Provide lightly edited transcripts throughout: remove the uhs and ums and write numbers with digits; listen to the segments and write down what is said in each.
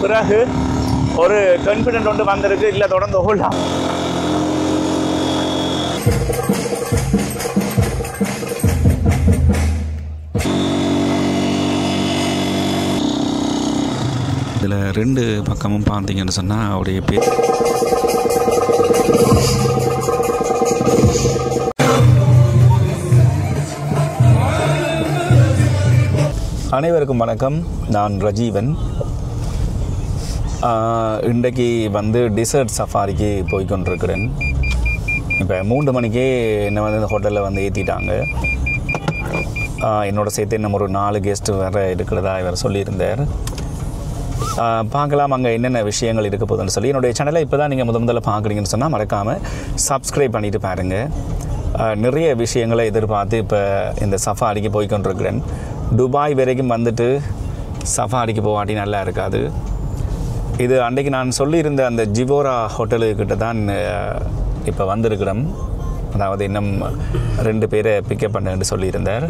பிறகு ஒரு கான்ஃபிடென்ட் ஒன்று வந்திருக்கு. இல்லை தொடர்ந்து ஓடலாம். இதில் ரெண்டு பக்கமும் பார்த்தீங்கன்னு சொன்னால் அவருடைய பேர் அனைவருக்கும் வணக்கம். நான் ரஜீவன். இன்றைக்கு டிசர்ட் சஃபாரிக்கு போய்கொண்டிருக்கிறேன். இப்போ 3 மணிக்கே என்னை இந்த ஹோட்டலில் ஏற்றிட்டாங்க. என்னோட சேர்த்து இன்னும் ஒரு 4 கெஸ்ட்டு வேறு இருக்கிறதா இவர் சொல்லியிருந்தார். பார்க்கலாம் அங்கே என்னென்ன விஷயங்கள் இருக்க போகுதுன்னு சொல்லி. என்னுடைய சேனலை இப்போ தான் நீங்கள் முதல்ல பார்க்குறீங்கன்னு சொன்னால் மறக்காமல் சப்ஸ்கிரைப் பண்ணிவிட்டு பாருங்கள். நிறைய விஷயங்களை எதிர்பார்த்து இப்போ இந்த சஃபாரிக்கு போய்கொண்டிருக்கிறேன். துபாய் வரைக்கும் சஃபாரிக்கு போகாட்டி நல்லா இருக்காது. இது அன்றைக்கு நான் சொல்லியிருந்த அந்த ஜிவோரா ஹோட்டலுக்கிட்ட தான் இப்போ வந்திருக்கிறோம். அதாவது இன்னும் 2 பேரை பிக்கப் பண்ணுன்னு சொல்லியிருந்தார்.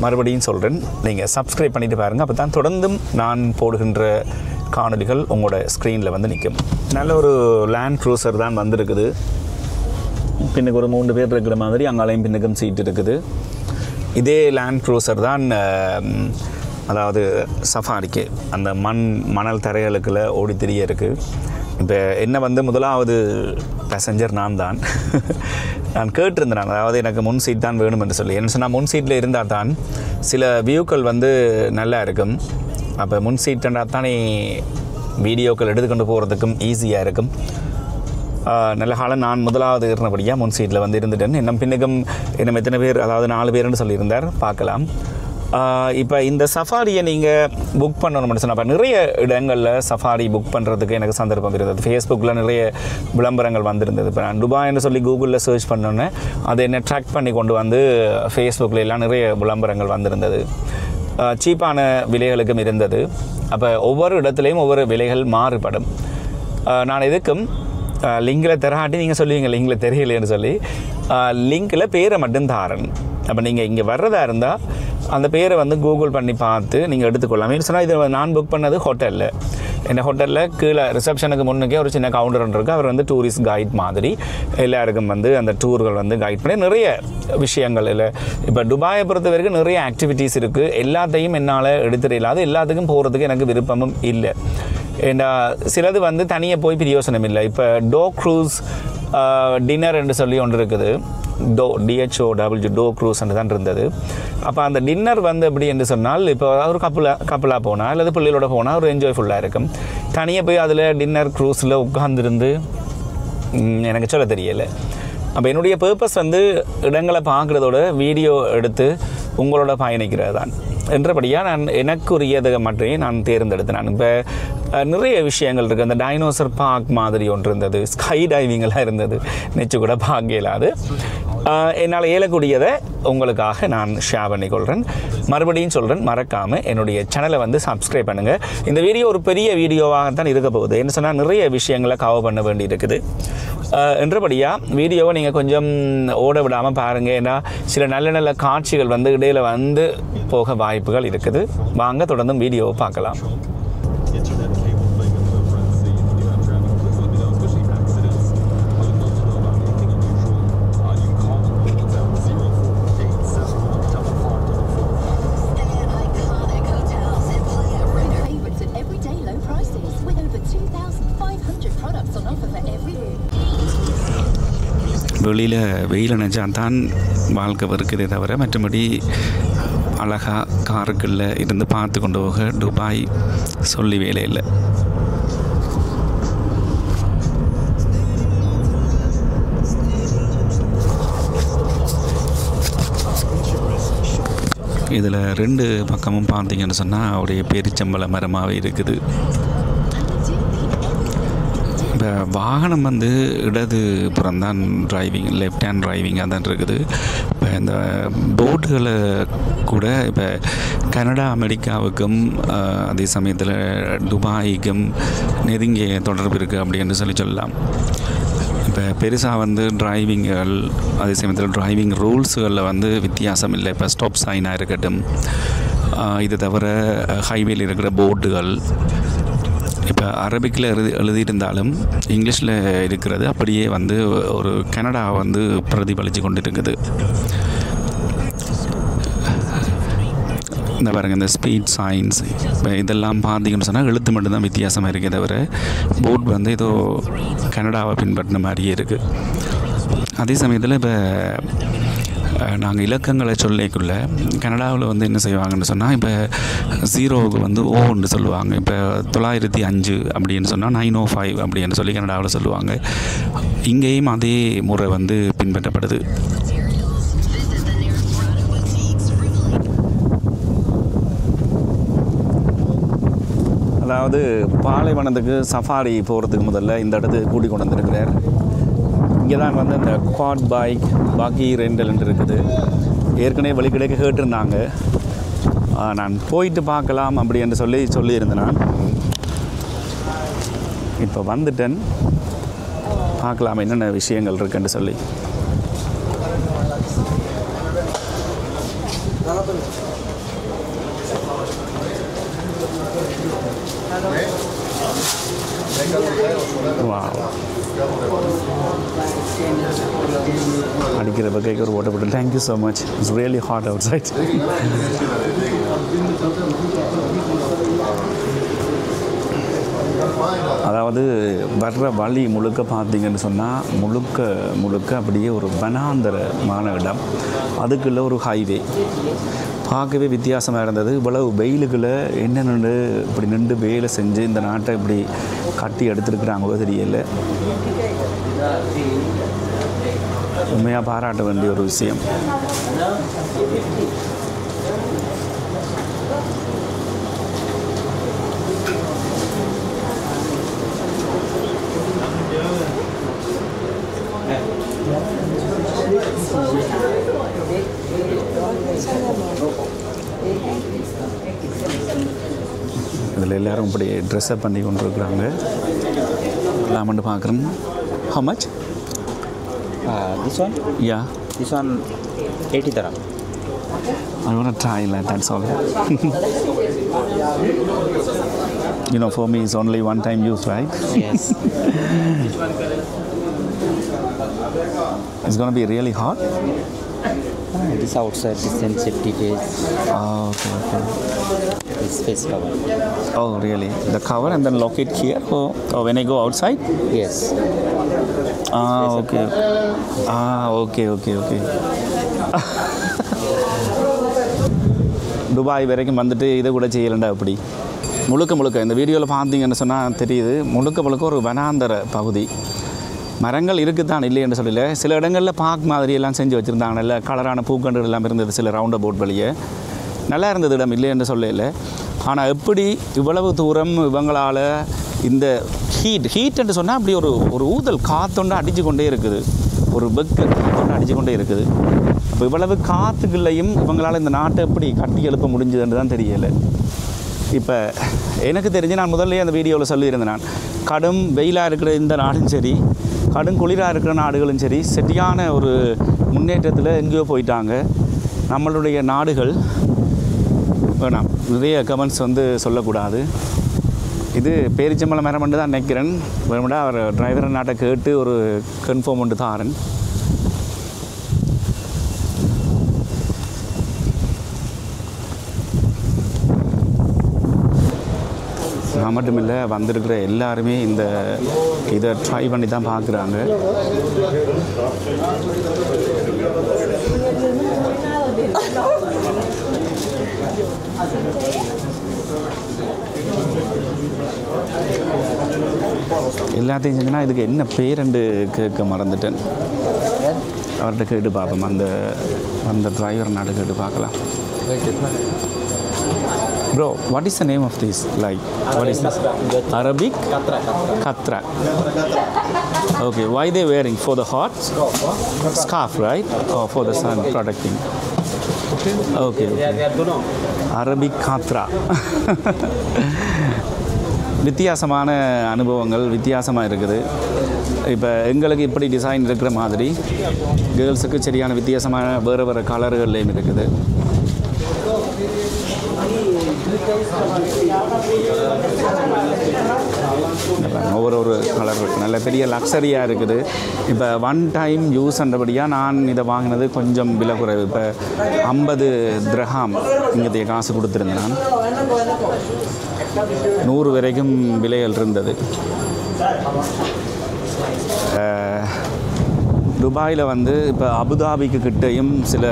மறுபடியும் சொல்கிறேன், நீங்கள் சப்ஸ்கிரைப் பண்ணிவிட்டு பாருங்கள். அப்போ தான் தொடர்ந்தும் நான் போடுகின்ற காணொலிகள் உங்களோட ஸ்க்ரீனில் நிற்கும். நல்ல ஒரு லேண்ட் க்ரூசர் தான் வந்திருக்குது. பின்னுக்கு ஒரு 3 பேர் இருக்கிற மாதிரி அங்காலையும் பின்னுக்கும் சீட் இருக்குது. இதே லேண்ட் க்ரூசர் தான் அதாவது சஃபாரிக்கு அந்த மணல் தரைகளுக்குள்ள ஓடி தெரிய இருக்குது. இப்போ என்ன முதலாவது பேசஞ்சர் நான் தான். நான் கேட்டிருந்தேன், அதாவது எனக்கு முன் சீட் தான் வேணும் என்று சொல்லி. என்ன சொன்னால் முன் சீட்டில் இருந்தால் தான் சில வியூக்கள் நல்லா இருக்கும். அப்போ முன் சீட்டுன்றா தானே வீடியோக்கள் எடுத்துக்கொண்டு போகிறதுக்கும் ஈஸியாக இருக்கும். நல்ல காலம் நான் முதலாவது இருந்தபடியாக முன் சீட்டில் இருந்துட்டேன். இன்னும் பின்னுக்கும் இன்னும் எத்தனை பேர், அதாவது 4 பேருன்னு சொல்லியிருந்தார். பார்க்கலாம். இப்போ இந்த சஃபாரியை நீங்கள் புக் பண்ணணும்னு சொன்னால், இப்போ நிறைய இடங்களில் சஃபாரி புக் பண்ணுறதுக்கு எனக்கு சந்தர்ப்பம் இருந்தது. ஃபேஸ்புக்கில் நிறைய விளம்பரங்கள் வந்திருந்தது. இப்போ நான் துபாய்னு சொல்லி கூகுளில் சர்ச் பண்ணோன்னே அதை என்ன ட்ராக் பண்ணி கொண்டு ஃபேஸ்புக்கில் எல்லாம் நிறைய விளம்பரங்கள் வந்திருந்தது. சீப்பான விலைகளுக்கும் இருந்தது. அப்போ ஒவ்வொரு இடத்துலையும் ஒவ்வொரு விலைகள் மாறுபடும். நான் எதுக்கும் லிங்கில் தராட்டி நீங்கள் சொல்லுவீங்க லிங்கில் தெரியலைன்னு சொல்லி, லிங்கில் பேரை மட்டும் தாரன். அப்போ நீங்கள் இங்கே வர்றதா இருந்தால் அந்த பேரை கூகுள் பண்ணி பார்த்து நீங்கள் எடுத்துக்கொள்ளலாம். மீன் சொன்னால் இது நான் புக் பண்ணது ஹோட்டலில். என்ன ஹோட்டலில் கீழே ரிசப்ஷனுக்கு முன்னுக்கே ஒரு சின்ன கவுண்டர் ஒன்று இருக்குது. அவர் டூரிஸ்ட் கைட் மாதிரி எல்லாருக்கும் அந்த டூர்கள் கைட் பண்ணி நிறைய விஷயங்கள் இல்லை. இப்போ துபாயை பொறுத்த வரைக்கும் நிறைய ஆக்டிவிட்டீஸ் இருக்குது. எல்லாத்தையும் என்னால் எடுத்துட இல்லாத, எல்லாத்துக்கும் போகிறதுக்கு எனக்கு விருப்பமும் இல்லை. ஏன்னா சிலது தனியாக போய் பிரயோசனம் இல்லை. இப்போ டோ க்ரூஸ் டின்னர் என்று சொல்லி ஒன்று இருக்குது. டோ க்ரூஸ் என்று தான் இருந்தது. அப்போ அந்த டின்னர் எப்படி என்று சொன்னால், இப்போ ஒரு கப்பலாக போனால் அல்லது பிள்ளைகளோட போனால் ஒரு என்ஜாய்ஃபுல்லாக இருக்கும். தனியாக போய் அதில் டின்னர் க்ரூஸில் உட்கார்ந்துருந்து எனக்கு சொல்ல தெரியலை. அப்போ என்னுடைய பர்பஸ் இடங்களை பார்க்குறதோட வீடியோ எடுத்து உங்களோட பயணிக்கிறது தான் என்றபடியாக நான் எனக்குரியதை மட்டுமே நான் தேர்ந்தெடுத்தேன். நான் இப்போ நிறைய விஷயங்கள் இருக்குது. அந்த டைனோசர் பார்க் மாதிரி ஒன்று இருந்தது. ஸ்கை டைவிங்கெல்லாம் இருந்தது. நெச்சு கூட பார்க்க இயலாது. என்னால் இயலக்கூடியதை உங்களுக்காக நான் ஷேர் பண்ணிக்கொள்கிறேன். மறுபடியும் சொல்கிறேன், மறக்காமல் என்னுடைய சேனலை சப்ஸ்கிரைப் பண்ணுங்கள். இந்த வீடியோ ஒரு பெரிய வீடியோவாகத்தான் இருக்க போகுது. என்ன சொன்னால் நிறைய விஷயங்களை கவர் பண்ண வேண்டி இருக்குது. என்றபடியாக வீடியோவை நீங்கள் கொஞ்சம் ஓட விடாமல் பாருங்கள். ஏன்னா சில நல்ல நல்ல காட்சிகள் இடையில் போக வாய்ப்புகள் இருக்குது. வாங்க தொடர்ந்தும் வீடியோவை பார்க்கலாம். வெளியில் வெயில் நினச்சா தான் வாழ்க்கை இருக்குதே தவிர மற்றபடி அழகாக காருக்குள்ளே இருந்து பார்த்து கொண்டு போக துபாய் சொல்லி வேலை இல்லை. இதில் 2 பக்கமும் பார்த்தீங்கன்னு சொன்னால் அவருடைய பெருச்சம்பள மரமாகவே இருக்குது. இப்போ வாகனம் இடது புறம்தான் டிரைவிங், லெஃப்ட் ஹேண்ட் டிரைவிங்காக தான் இருக்குது. இப்போ இந்த போட்டுகளை கூட இப்போ கனடா அமெரிக்காவுக்கும் அதே சமயத்தில் துபாய்க்கும் நெருங்கிய தொடர்பு இருக்குது அப்படின்னு சொல்லலாம். இப்போ பெருசாக டிரைவிங்கள் அதே சமயத்தில் டிரைவிங் ரூல்ஸுகளில் வித்தியாசம் இல்லை. இப்போ ஸ்டாப் சைனாக இருக்கட்டும், இது தவிர ஹைவேல இருக்கிற போர்டுகள் இப்போ அரபிக்கில் எழுதியிருந்தாலும் இங்கிலீஷில் இருக்கிறது அப்படியே வந்து ஒரு கனடா வந்து பிரதிபலித்து கொண்டு இருக்குது. இந்த பாருங்கள், இந்த ஸ்பீட் சைன்ஸ் இப்போ இதெல்லாம் பார்த்தீங்கன்னு சொன்னால் எழுத்து மட்டும்தான் வித்தியாசமாக இருக்கே தவிர போர்டு வந்து ஏதோ கனடாவை பின்பற்றின மாதிரியே இருக்குது. அதே சமயத்தில் இப்போ நாங்கள் இலக்கங்களை சொல்லிக்குள்ள கனடாவில் வந்து என்ன செய்வாங்கன்னு சொன்னால், இப்போ 0வுக்கு வந்து ஓன்னு சொல்லுவாங்க. இப்போ 905 அப்படின்னு சொன்னால் 905 அப்படின்னு சொல்லி கனடாவில் சொல்லுவாங்க. இங்கேயும் அதே முறை வந்து பின்பற்றப்படுது. அதாவது பாலைவனத்துக்கு சஃபாரி போகிறதுக்கு முதல்ல இந்த இடத்துக்கு கூட்டி கொண்டு வந்திருக்கிறார். இங்கே தான் வந்து இந்த குவாட் பைக் பாக்கி ரெண்டல் இருக்குது. ஏற்கனவே வழி கிடைக்க கேட்டிருந்தாங்க. நான் போயிட்டு பார்க்கலாம் அப்படி என்று சொல்லியிருந்தேன். நான் இப்போ வந்துட்டேன், பார்க்கலாம் என்னென்ன விஷயங்கள் இருக்குன்னு சொல்லி. அடிக்கிற பக்கைக்கு ஒரு ஓட்ட போட்டு. Thank you so much. It's really hot outside. அதாவது வர்ற வழி முழுக்க பார்த்தீங்கன்னு சொன்னால் முழுக்க அப்படியே ஒரு வனாந்தரமான இடம். அதுக்குள்ளே ஒரு ஹைவே பார்க்கவே வித்தியாசமாக இருந்தது. இவ்வளவு வெயிலுக்குள்ளே என்னென்னு இப்படி நின்று வேலை செஞ்சு இந்த நாட்டை இப்படி கட்டி எடுத்துருக்குறாங்களோ தெரியல. உண்மையாக பாராட்ட வேண்டிய ஒரு விஷயம். இதில் எல்லோரும் இப்படி ட்ரெஸ்அப் பண்ணி கொண்டு இருக்கிறாங்க. எல்லாமட்டு பார்க்குறேன். How much? This one? Yeah. This one 80 dirham. I want to try that, that's all. You know, for me it's only one time use, right? Yes. It's going to be really hot? It is outside, distance safety case. Oh, okay. It's face cover. Oh, really? The cover and then lock it here? Or when I go outside? Yes. Okay. Okay. Dubai வரைக்கும் வந்துட்டு இதை கூட செய்யலண்டா அப்படி முழுக்க இந்த வீடியோவில் பார்த்தீங்கன்னு சொன்னால் தெரியுது. முழுக்க ஒரு வனாந்தர பகுதி. மரங்கள் இருக்குத்தான் இல்லை என்று சொல்லல. சில இடங்களில் பார்க் மாதிரி எல்லாம் செஞ்சு வச்சுருந்தாங்க. நல்ல கலரான பூக்கண்டுகள் எல்லாம் இருந்தது சில ரவுண்ட் அபவுட் வழியே. நல்லா இருந்தது இடம், இல்லை என்று சொல்லல. ஆனால் எப்படி இவ்வளவு தூரம் இவங்களால் இந்த ஹீட் என்று சொன்னால் அப்படி ஒரு ஊதல் காற்றொண்டு அடித்து கொண்டே இருக்குது. ஒரு பெக்கு காற்றொண்டு அடித்து கொண்டே இருக்குது. அப்போ இவ்வளவு காற்றுக்குள்ளையும் இவங்களால் இந்த நாட்டை எப்படி கட்டி எழுப்ப முடிஞ்சதுன்னு தான் தெரியலை. இப்போ எனக்கு தெரிஞ்சு நான் முதல்ல அந்த வீடியோவில் சொல்லியிருந்தேன். நான் கடும் வெயிலாக இருக்கிற இந்த நாடும் சரி, கடும் குளிராக இருக்கிற நாடுகளும் சரி, சரியான ஒரு முன்னேற்றத்தில் எங்கேயோ போயிட்டாங்க. நம்மளுடைய நாடுகள் வேணாம், நிறைய கமெண்ட்ஸ் வந்து சொல்லக்கூடாது. இது பேரிச்சம்பளம் மரம் தான் நினைக்கிறேன். வேணும்டா அவர் டிரைவர் நாட்டை கேட்டு ஒரு கன்ஃபார்ம் ஒன்று தாரன். நான் மட்டும் இல்லை, வந்திருக்கிற எல்லாருமே இதை ட்ரை பண்ணி தான் பார்க்குறாங்க. எல்லாத்தையும் செஞ்சுன்னா இதுக்கு என்ன பேரெண்டு கேட்க மறந்துட்டேன். அவர்கிட்ட கேட்டு பார்ப்போம். அந்த டிரைவர் நாட்டை கேட்டு பார்க்கலாம். Bro, what is the name of this? Like, what is this? Arabic? Katra. Okay, why they wearing? For the hot? Scarf, right? Or for the sun protecting? Okay. Arabic Katra. வித்தியாசமான அனுபவங்கள் வித்தியாசமாக இருக்குது. இப்போ எங்களுக்கு இப்படி டிசைன் இருக்கிற மாதிரி கேர்ள்ஸுக்கு சரியான வித்தியாசமான வேறு கலர்கள்லேயும் இருக்குது. ஒவ்வொரு கலர் இருக்குது, நல்ல பெரிய லக்ஸரியாக இருக்குது. இப்போ ஒன் டைம் யூஸ்ன்றபடியாக நான் இதை வாங்கினது கொஞ்சம் விலை குறைவு. இப்போ 50 திரஹாம் இங்கே காசு கொடுத்துருந்தேன். நான் 100 வரைக்கும் விலைகள் இருந்தது. துபாயில் வந்து இப்போ அபுதாபிக்கு கிட்டேயும் சில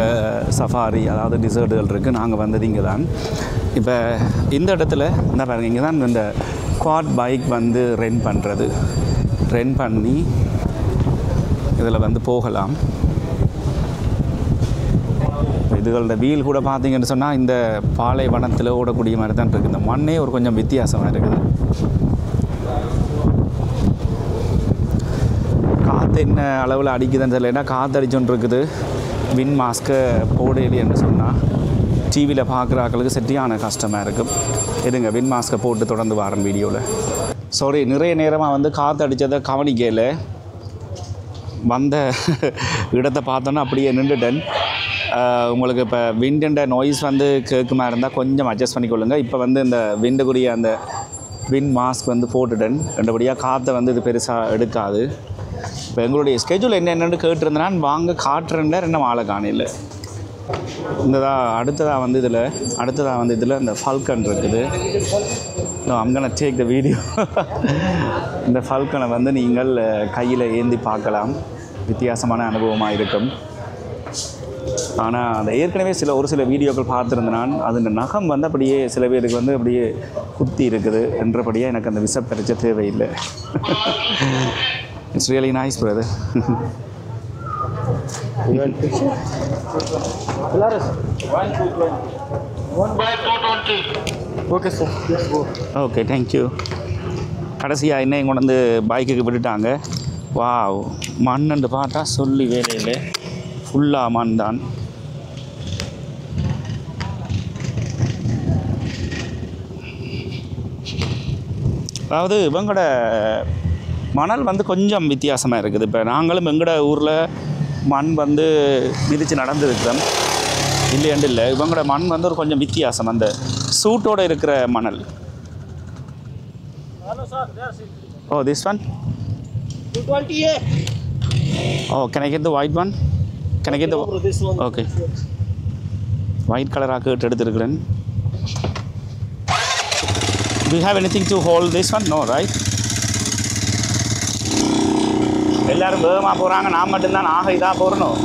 சஃபாரி அதாவது டிசர்ட்டுகள் இருக்குது. நாங்கள் வந்தது இங்கே தான். இப்போ இந்த இடத்துல என்ன பாருங்கள், இங்கே தான் இந்த குவாட் பைக் வந்து ரெண்ட் பண்ணி இதில் வந்து போகலாம். இதுகளோட வீல் கூட பார்த்தீங்கன்னு சொன்னால் இந்த பாலைவனத்தில் ஓடக்கூடிய மாதிரி தான் இருக்குது. இந்த மண்ணே ஒரு கொஞ்சம் வித்தியாசமாக இருக்குது. காற்று என்ன அளவில் அடிக்குதுன்னு தெரியல. ஏன்னா காற்று அடிச்சோன்னு இருக்குது. வின் மாஸ்க்கை போடலைன்னு சொன்னால் டிவியில் பார்க்குற ஆக்களுக்கு சரியான கஷ்டமாக இருக்கும். இருங்க, வின் மாஸ்க்கை போட்டு தொடர்ந்து வரேன் வீடியோவில். சாரி, நிறைய நேரமாக வந்து காற்று அடித்ததை கவனிக்கல. வந்த இடத்தை பார்த்தோன்னா அப்படியே நின்றுட்டேன். உங்களுக்கு இப்போ விண்டுன்ற நாய்ஸ் வந்து கேட்குமா இருந்தால் கொஞ்சம் அட்ஜஸ்ட் பண்ணிக்கொள்ளுங்கள். இப்போ வந்து இந்த விண்டுக்குரிய அந்த வின் மாஸ்க் வந்து போட்டுட்டேன். ரெண்டபடியாக காற்றை வந்து இது பெருசாக எடுக்காது. இப்போ எங்களுடைய ஸ்கெட்யூல் என்னென்னு கேட்டிருந்தேன்னா வாங்க காட்டுறேன்ல ரெண்டும் ஆளை காணையில். அடுத்ததாக வந்து இதில் இந்த ஃபால்கன் இருக்குது. I'm gonna take the video. இந்த ஃபால்கனை வந்து நீங்கள் கையில் ஏந்தி பார்க்கலாம். வித்தியாசமான அனுபவமாக இருக்கும். ஆனால் அந்த ஏற்கனவே ஒரு சில வீடியோக்கள் பார்த்துருந்தேன் நான். அது இந்த நகம் வந்து அப்படியே சில பேருக்கு வந்து அப்படியே குத்தி இருக்குது என்றபடியாக எனக்கு அந்த விசப்பரிச்ச தேவையில்லை. It's really nice, brother. You want picture? Polaris. 1/220. Okay, sir. Let's go. Okay, thank you. கடைசியாக என்ன கொண்டு வந்து பைக்குக்கு விட்டுட்டாங்க. வாவ், மண்ணுன்னு பார்த்தா சொல்லி வேலையில் ஃபுல்லாக மண் தான். அதாவது இவங்களோட மணல் வந்து கொஞ்சம் வித்தியாசமாக இருக்குது. இப்போ நாங்களும் எங்களோட ஊரில் மண் வந்து மிதித்து நடந்துருக்கிறோம், இல்லையாண்டு இல்லை. இவங்களோட மண் வந்து ஒரு கொஞ்சம் வித்தியாசம், அந்த சூட்டோடு இருக்கிற மணல். Oh, this one 220. Oh, can I get the white one? Can I get the... This one. Okay. White கலராக கேட்டு எடுத்துருக்கிறேன். Do you have anything to hold this one? No, right? எல்லாரும் வேகமாக போகிறாங்க, நான் மட்டும்தான் ஆக இதாக போகிறணும்.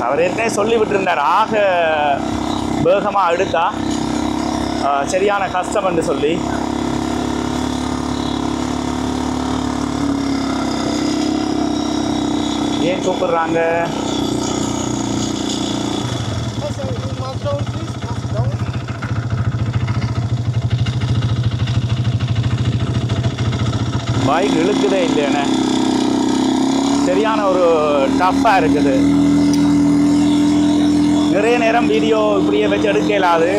அவர் ஏற்கனவே சொல்லி விட்டுருந்தார், ஆக வேகமாக எடுத்தா சரியான கஷ்டம் என்று சொல்லி. ஏன் கூப்பிடுறாங்க? பைக் இழுக்குதே இல்லையானே, சரியான ஒரு டஃப்பாக இருக்குது. நிறைய நேரம் வீடியோ இப்படியே வச்சு எடுக்க இயலாது.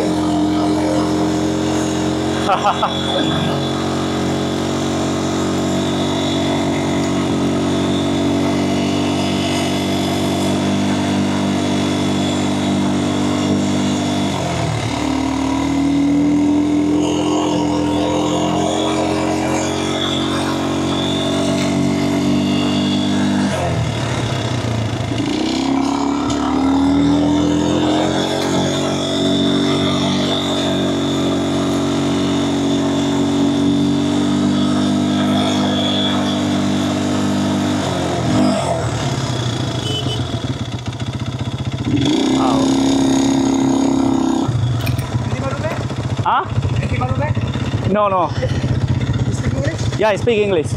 No. You speak English? Yeah, I speak English.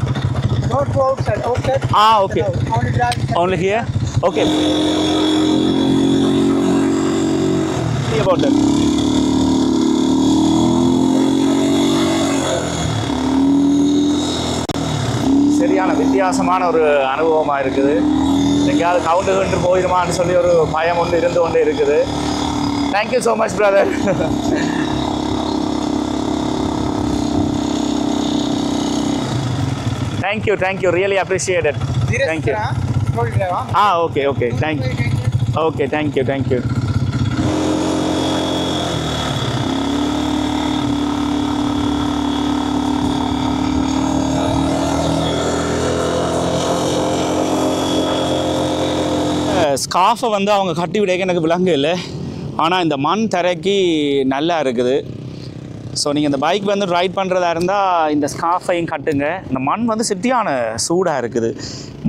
Not go outside. Outside? Okay. No, only drive. Only here? Okay. See about that. சரியான வித்தியாசமான ஒரு அனுபவமாக இருக்குது. எங்கேயாவது கவுண்டு போயிடுமான்னு சொல்லி ஒரு பயம் ஒன்று இருந்து கொண்டே இருக்குது. Thank you so much brother. Thank you. Really appreciate it. Thank you. Okay. Thank you. Okay, thank you. ஸ்கார்ஃபை வந்து அவங்க கட்டி விடைக்க எனக்கு விளங்க இல்லை. ஆனால் இந்த மண் தரைக்கு நல்லா இருக்குது. ஸோ நீங்கள் இந்த பைக் வந்து ரைட் பண்ணுறதா இருந்தால் இந்த ஸ்கார்ஃபையும் கட்டுங்க. இந்த மண் வந்து சிட்டியான சூடாக இருக்குது.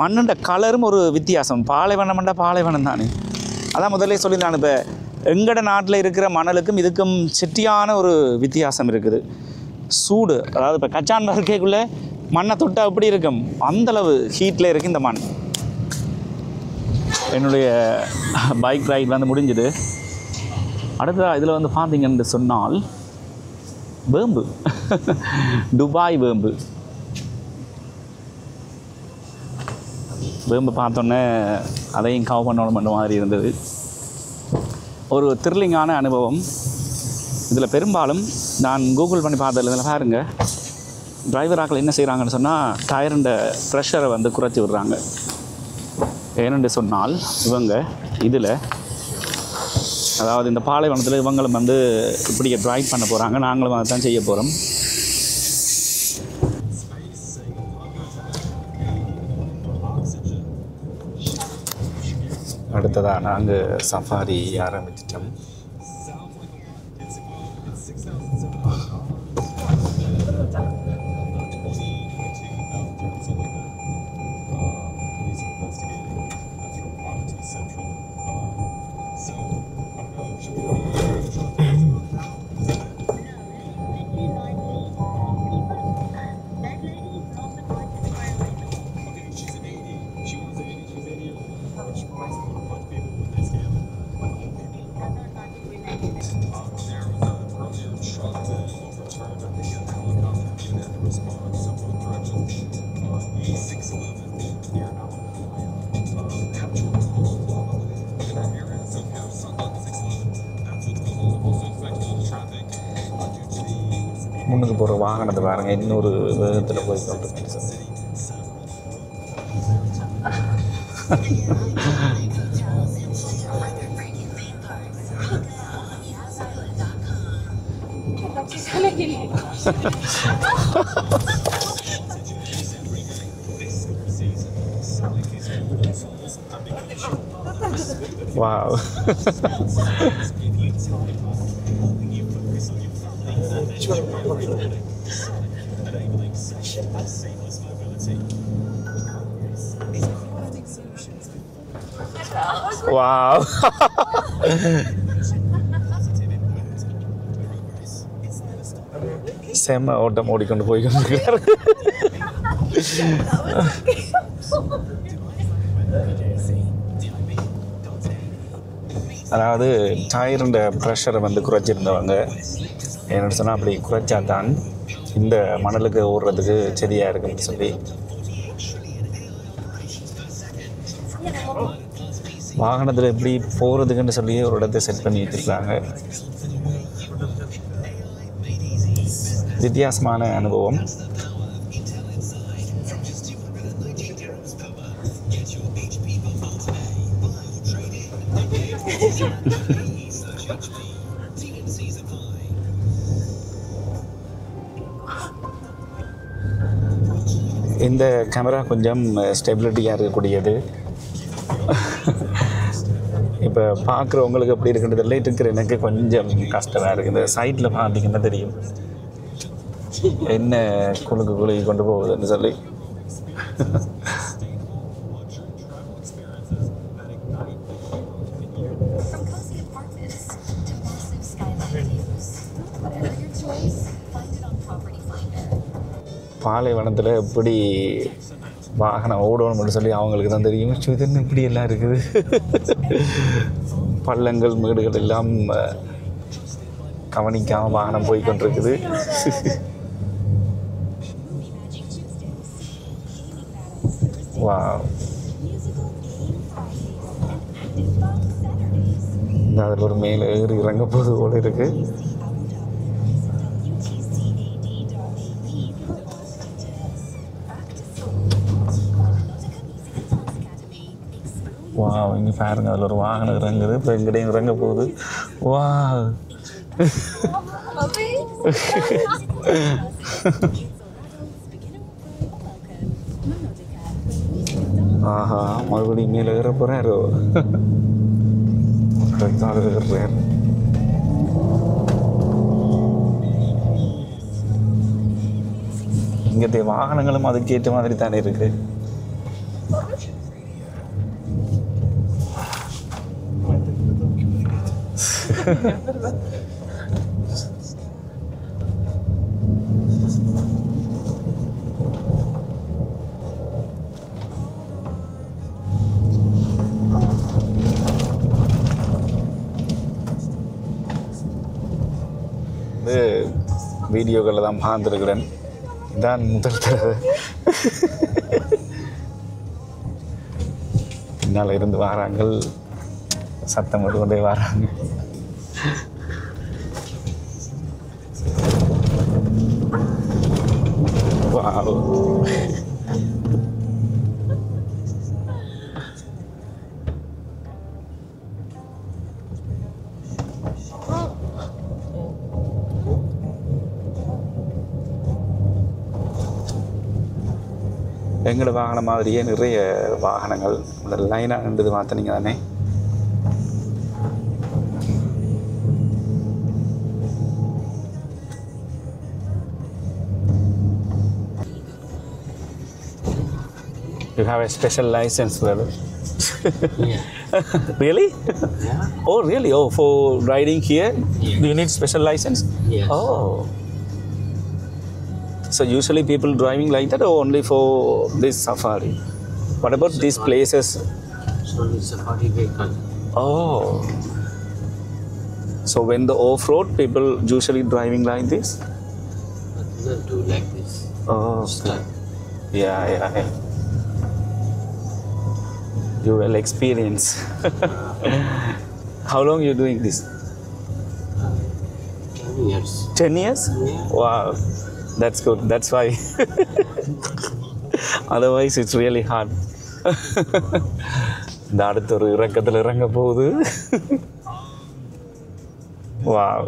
மண்ணுன்ற கலரும் ஒரு வித்தியாசம். பாலைவனம்ண்டா பாலைவனம் தானே. அதான் முதல்ல சொல்லியிருந்தான். இப்போ எங்கட நாட்டில் இருக்கிற மணலுக்கும் இதுக்கும் சிட்டியான ஒரு வித்தியாசம் இருக்குது. சூடு, அதாவது இப்போ கச்சான் பருக்கைக்குள்ளே மண்ணை தொட்டால் எப்படி இருக்கும் அந்தளவு ஹீட்டில் இருக்குது இந்த மண். என்னுடைய பைக் ரைட் வந்து முடிஞ்சுது. அடுத்ததாக இதில் வந்து பார்த்தீங்கன்னு சொன்னால் வேம்பு, துபாய் வேம்பு. வேம்பு பார்த்தோன்னே அதையும் கவர் பண்ணணும் மாதிரி இருந்தது. ஒரு த்ரில்லிங்கான அனுபவம். இதில் பெரும்பாலும் நான் கூகுள் பண்ணி பார்த்ததில் இதில் பாருங்கள், டிரைவராக்கள் என்ன செய்கிறாங்கன்னு சொன்னால் டயருண்ட ப்ரெஷரை வந்து குறைச்சி விடுறாங்க. ஏனென்று சொன்னால் இவங்க இதில், அதாவது இந்த பாலைவனத்தில் இவங்களும் வந்து இப்படியே ட்ரைவ் பண்ண போகிறாங்க. நாங்களும் அதை தான் செய்ய போகிறோம். அடுத்ததாக நாங்கள் சஃபாரி ஆரம்பிச்சிட்டோம். முன்னுக்கு போகிற வாகனத்தை பாருங்கள், இன்னொரு வேகத்தில் போய் கொண்டு Wow. Wow. செம்ம ஓட்டம் ஓடிக்கொண்டு போய்கொண்டிருக்கிறார். அதாவது டயருண்ட ப்ரெஷரை வந்து குறைச்சிருந்தவங்க என்னென்னு சொன்னால் அப்படி குறைச்சா தான் இந்த மணலுக்கு ஓடுறதுக்கு சரியாக இருக்குன்னு சொல்லி வாகனத்தில் எப்படி போகிறதுக்குன்னு சொல்லி ஒரு இடத்தை செட் பண்ணி வச்சுருக்காங்க. வித்தியாசமான அனுபவம். இந்த கேமரா கொஞ்சம் ஸ்டெபிலிட்டியாக இருக்கக்கூடியது. இப்போ பார்க்குறவங்களுக்கு எப்படி இருக்குன்றதில்ல, இருக்கிற எனக்கு கொஞ்சம் கஷ்டமாக இருக்குது. இந்த சைட்டில் பார்த்தீங்கன்னா தெரியும் என்ன குலுக்கி கொண்டு போகுதுன்னு சொல்லி. பாலைவனத்தில் எப்படி வாகனம் ஓடணும்னு சொல்லி அவங்களுக்கு தான் தெரியும். இதுன்னு இப்படி எல்லாம் இருக்குது. பள்ளங்கள் மேடுகள் எல்லாம் கவனிக்காமல் வாகனம் போய்கொண்டிருக்குது. வா, அதில் ஒரு மேலே ஏறி இறங்க போது போல இருக்கு. வா, இங்கே பாருங்க, அதில் ஒரு வாகனம் இறங்குது. இப்போ எங்கிட்டையும் இறங்க போகுது. வா, ஆஹா மறுபடியும் மேலே ஏற போகிறாரோ ஏறுறார். இங்கே வாகனங்களும் அதுக்கேற்ற மாதிரி தானே இருக்கு. வீடியோக்களில் தான் பார்த்துருக்குறேன். இதான் முதல் தடவை பின்னால் இருந்து வராங்க, சத்தம் போட்டு கொண்டே வராங்க. வாவ். எங்களோட வாகனம் மாதிரியே நிறைய வாகனங்கள் இந்த லைனாக நின்றது மாற்றினீங்க தானே. You have a special license, brother? Yeah. Really? Yeah. Oh, really? Oh, for riding here, Yes. do you need special license? Yes. Oh. So usually people driving like that or only for this safari? What about these places? So it's safari vehicle. Oh. So when the off-road, people usually driving like this? But not do like this. Oh. It's like Yeah. You will experience. How long you doing this? 10 years. 10 years? Yeah. Wow. That's good. That's why. Otherwise, it's really hard. இந்த அடுத்த ஒரு இறக்கத்தில் இறங்க போகுது. Wow.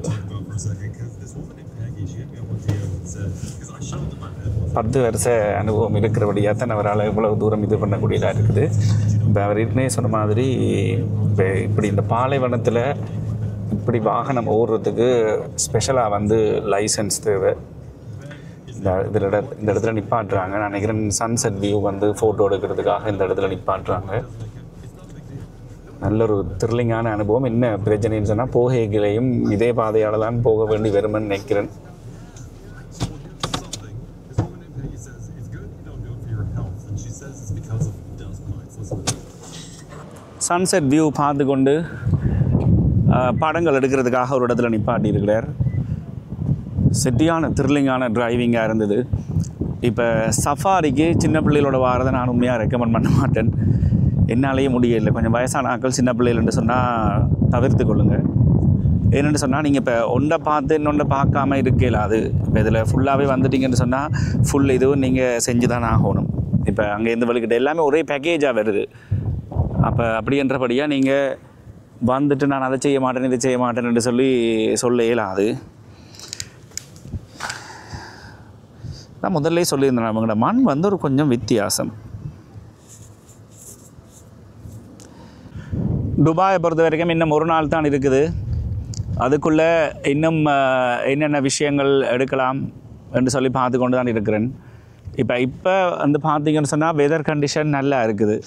10 வருஷ அனுபவம் இருக்கிறபடியாக தான் அவரால் இவ்வளவு தூரம் இது பண்ணக்கூடியதாக இருக்குது. இப்போ அவர் ஏற்கனவே சொன்ன மாதிரி இப்போ இப்படி இந்த பாலைவனத்தில் இப்படி வாகனம் ஓடுறதுக்கு ஸ்பெஷலாக வந்து லைசன்ஸ் தேவை. இந்த இடத்துல நிப்பாட்டுறாங்க. நான் நினைக்கிறேன் சன்செட் வியூ வந்து ஃபோட்டோ எடுக்கிறதுக்காக இந்த இடத்துல நிப்பாட்டுறாங்க. நல்ல ஒரு த்ரில்லிங்கான அனுபவம். என்ன பிரச்சனைன்னு சொன்னால் போகைகளையும் இதே பாதையால் தான் போக வேண்டி வருமென்னு நினைக்கிறேன். சன்செட் வியூ பார்த்து கொண்டு படங்கள் எடுக்கிறதுக்காக ஒரு இடத்துல நிப்பாட்டி இருக்கிறார். செட்டியான த்ரில்லிங்கான டிரைவிங்காக இருந்தது. இப்போ சஃபாரிக்கு சின்ன பிள்ளைகளோட வாரதை நான் உண்மையாக ரெக்கமெண்ட் பண்ண மாட்டேன். என்னாலேயே முடியலை. கொஞ்சம் வயசான ஆட்கள் சின்ன பிள்ளைகள்னு சொன்னால் தவிர்த்து கொள்ளுங்கள். என்னென்னு சொன்னால் நீங்கள் இப்போ ஒன்றை பார்த்து இன்னொன்றை பார்க்காம இருக்கல. அது இப்போ இதில் ஃபுல்லாகவே வந்துட்டிங்கன்னு சொன்னால் ஃபுல் இதுவும் நீங்கள் செஞ்சு தான் ஆகணும். இப்போ அங்கேருந்து வலிக்கிட்ட எல்லாமே ஒரே பேக்கேஜாக வருது. அப்போ அப்படின்றபடியாக நீங்கள் வந்துட்டு நான் அதை செய்ய மாட்டேன் இதை செய்ய மாட்டேன்னு சொல்ல இயலாது. நான் முதல்ல சொல்லியிருந்தேன், அவங்களோட மண் வந்து ஒரு கொஞ்சம் வித்தியாசம். துபாயை பொறுத்த வரைக்கும் இன்னும் ஒரு நாள் தான் இருக்குது. அதுக்குள்ளே இன்னும் என்னென்ன விஷயங்கள் எடுக்கலாம் என்று சொல்லி பார்த்து கொண்டு தான் இருக்கிறேன். இப்போ வந்து பார்த்திங்கன்னு சொன்னால் வெதர் கண்டிஷன் நல்லா இருக்குது.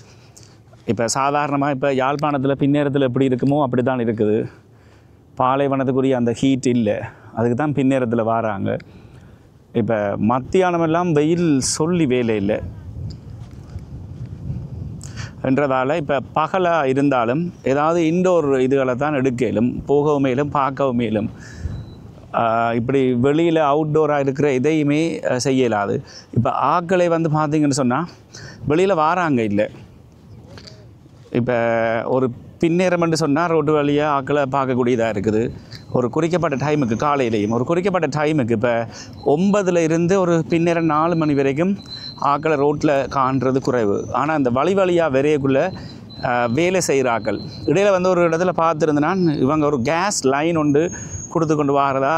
இப்போ சாதாரணமாக இப்போ யாழ்ப்பாணத்தில் பின்னேரத்தில் எப்படி இருக்குமோ அப்படி தான் இருக்குது. பாலைவனத்துக்குரிய அந்த ஹீட் இல்லை. அதுக்கு தான் பின்னேரத்தில் வராங்க. இப்போ மத்தியானமெல்லாம் வெயில் சொல்லி வேலை இல்லை என்றதால் இப்போ பகலாக இருந்தாலும் ஏதாவது இன்டோர் இதுகளை தான் எடுக்கலும், போகவும் மேலும் பார்க்கவும் மேலும். இப்படி வெளியில் அவுட்டோராக இருக்கிற எதையுமே செய்யலாது. இப்போ ஆக்களை வந்து பார்த்திங்கன்னு சொன்னால் வெளியில் வாராங்க இல்லை. இப்போ ஒரு பின்னேரம் என்று சொன்னால் ரோட்டு வழியாக ஆக்களை பார்க்கக்கூடியதாக இருக்குது. ஒரு குறிக்கப்பட்ட டைமுக்கு காலையிலையும் ஒரு குறிக்கப்பட்ட டைமுக்கு இப்போ 9 இருந்து ஒரு பின்னேரம் 4 மணி வரைக்கும் ஆக்களை ரோட்டில் காண்றது குறைவு. ஆனால் அந்த வழியாக வரையக்குள்ளே வேலை செய்கிற ஆக்கள் இடையில் வந்து ஒரு இடத்துல பார்த்துருந்தேன்னா இவங்க ஒரு கேஸ் லைன் ஒன்று கொடுத்து கொண்டு வாரதா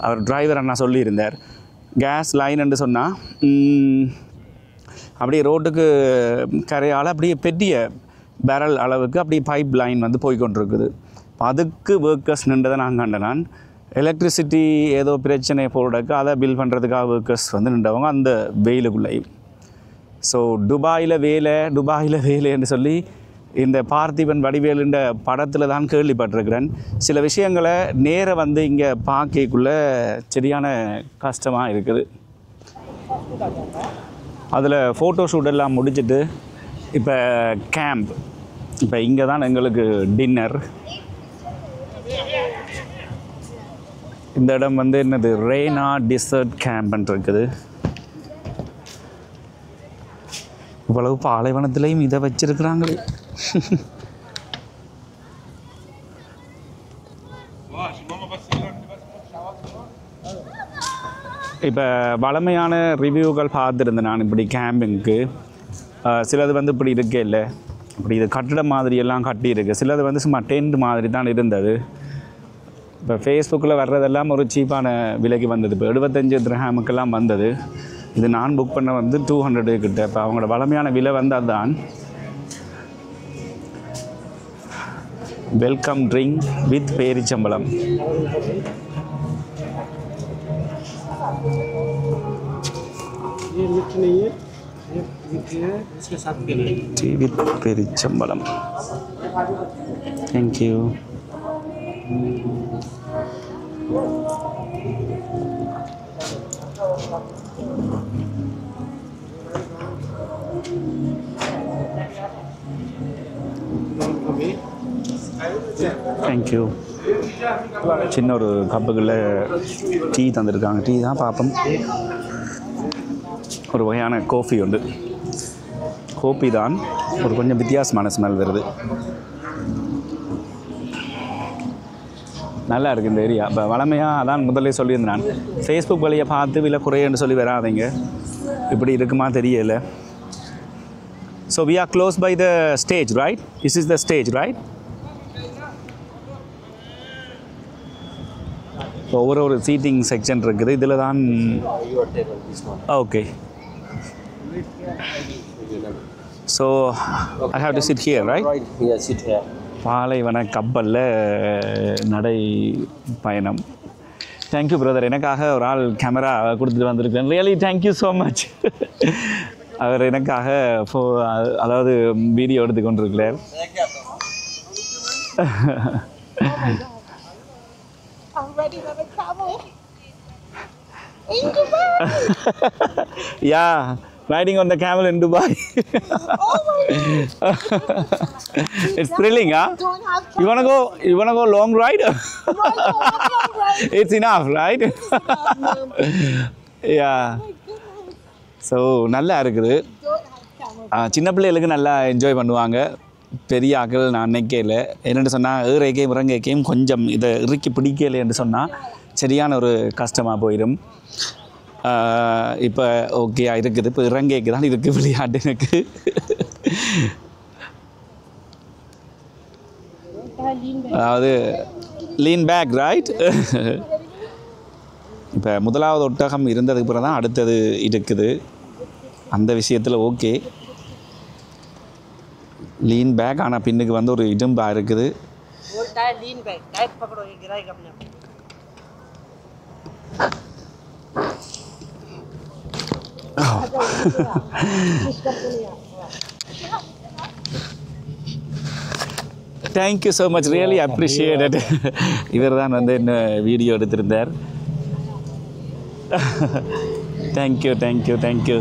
அவர் டிரைவர் அண்ணா சொல்லியிருந்தார். கேஸ் லைன் என்று சொன்னால் அப்படியே ரோட்டுக்கு கரையால் அப்படியே பெரிய பேரல் அளவுக்கு அப்படியே பைப் லைன் வந்து போய்கொண்டிருக்குது. அதுக்கு ஒர்க்கர்ஸ் நின்றதை நான் கண்டேன். நான் எலக்ட்ரிசிட்டி ஏதோ பிரச்சனை போடுறதுக்கு அதை பில் பண்ணுறதுக்காக ஒர்க்கர்ஸ் வந்து நின்றவங்க அந்த வெயிலுக்குள்ளேயும். ஸோ துபாயில் வேலைன்னு சொல்லி இந்த பார்த்திபன் வடிவேலுன்ற படத்தில் தான் கேள்விப்பட்டிருக்கிறேன். சில விஷயங்களை நேராக வந்து இங்கே பார்க்கக்குள்ளே சரியான கஷ்டமாக இருக்குது. அதில் ஃபோட்டோ ஷூட் எல்லாம் முடிச்சுட்டு இப்போ கேம்ப், இப்போ இங்கே தான் எங்களுக்கு டின்னர். இந்த இடம் வந்து என்னது ரெய்னா டிசர்ட் கேம்ப்னு இருக்குது. இவ்வளவு பாலைவனத்துலேயும் இதை வச்சிருக்கிறாங்களே. இப்போ வளமையான ரிவ்யூக்கள் பார்த்துருந்தேன் நான் இப்படி கேம்பிங்க்கு. சிலது வந்து இப்படி இருக்கே இல்லை, இப்படி இது கட்டிடம் மாதிரியெல்லாம் கட்டியிருக்கு. சிலது வந்து சும்மா டென்ட் மாதிரி தான் இருந்தது. இப்போ ஃபேஸ்புக்கில் வர்றதெல்லாம் ஒரு சீப்பான விலைக்கு வந்தது. இப்போ 75 திரஹாமுக்கெல்லாம் வந்தது. இது நான் புக் பண்ண வந்து 200 கிட்ட. இப்போ அவங்களோட வளமையான விலை வந்து அதுதான். வெல்கம் ட்ரிங்க் வித் பேரிச்சம்பளம். டீ வித் பேரிச்சம்பளம். தேங்க்யூ. தேங்க்யூ. சின்ன ஒரு கப்புக்குள்ள டீ தந்துருக்காங்க. டீ தான் பார்ப்போம். ஒரு வகையான கோஃபி உண்டு. கோபி தான் ஒரு கொஞ்சம் வித்தியாசமான ஸ்மெல் வருது. நல்லா இருக்குது இந்த ஏரியா. இப்போ வளமையாக அதான் முதல்ல சொல்லியிருந்தேன் நான், ஃபேஸ்புக் வழியை பார்த்து விலை குறையன்னு சொல்லி வராதிங்க. இப்படி இருக்குமா தெரியல. So we are close by the stage, right? This is the stage, right? ஒவ்வொரு சீட்டிங் செக்ஷன் இருக்குது. இதில் தான் okay. So I have to sit here, right? Yeah, sit here. பாலைவன கப்பலில் நடை பயணம். Thank you brother. எனக்காக ஒரு ஆள் கேமரா கொடுத்துட்டு வந்திருக்கேன். Really thank you so much. அவர் எனக்காக அதாவது வீடியோ எடுத்து கொண்டிருக்கிறார். Yeah, riding on the camel in Dubai. Oh my God. It's thrilling, huh? Don't have You wanna go long ride? It's enough, right? Yeah. So நல்லா இருக்குது. சின்ன பிள்ளைகளுக்கு நல்லா என்ஜாய் பண்ணுவாங்க. பெரிய ஆக்கள் நான் நினைக்கல. என்னென்னு சொன்னால் ஏறைக்கையும் இறங்கைக்கையும் கொஞ்சம் இதை இறுக்கி பிடிக்கலை என்று சொன்னால் சரியான ஒரு கஷ்டமாக போயிடும். இப்போ ஓகே இருக்குது. இப்போ இறங்கைக்கு தான் இதுக்கு விளையாட்டு எனக்கு. அதாவது லீன் பேக், ரைட்? இப்போ முதலாவது ஒட்டகம் இருந்ததுக்கு பிறகு தான் அடுத்தது இருக்குது. அந்த விஷயத்தில் ஓகே லீன் பேக். ஆனால் பின்னுக்கு வந்து ஒரு இடும்பாக இருக்குது. Thank you so much. Really appreciated. இவர் தான் வந்து என்ன வீடியோ எடுத்திருந்தார். Thank you thank you thank you.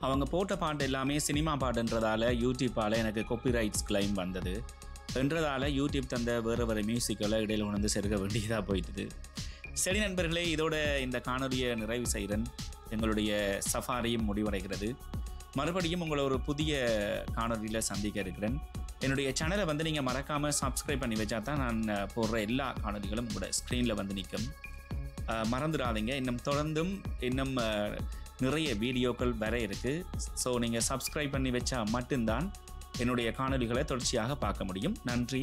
அவங்க போட்ட பாட்டு எல்லாமே சினிமா பாட்டுன்றதால யூடியூப்பால் எனக்கு காப்பிரைட்ஸ் கிளைம் வந்தது என்றதால் யூடியூப் தந்த வேறு வேறு மியூசிக்கெல்லாம் இடையில் உணர்ந்து சேர்க்க வேண்டியதாக போயிட்டுது. சரி நண்பர்களே, இதோட இந்த காணொலியை நிறைவு செய்கிறேன். எங்களுடைய சஃபாரியும் முடிவடைகிறது. மறுபடியும் உங்களை ஒரு புதிய காணொலியில் சந்திக்க இருக்கிறேன். என்னுடைய சேனலை வந்து நீங்கள் மறக்காமல் சப்ஸ்கிரைப் பண்ணி வச்சா தான் நான் போடுற எல்லா காணொலிகளும் உங்களோட ஸ்க்ரீனில் வந்து நிற்கும். மறந்துடாதீங்க. இன்னும் நிறைய வீடியோக்கள் வர இருக்குது. ஸோ நீங்கள் சப்ஸ்கிரைப் பண்ணி வச்சா மட்டும்தான் என்னுடைய காணொலிகளை தொடர்ச்சியாக பார்க்க முடியும். நன்றி.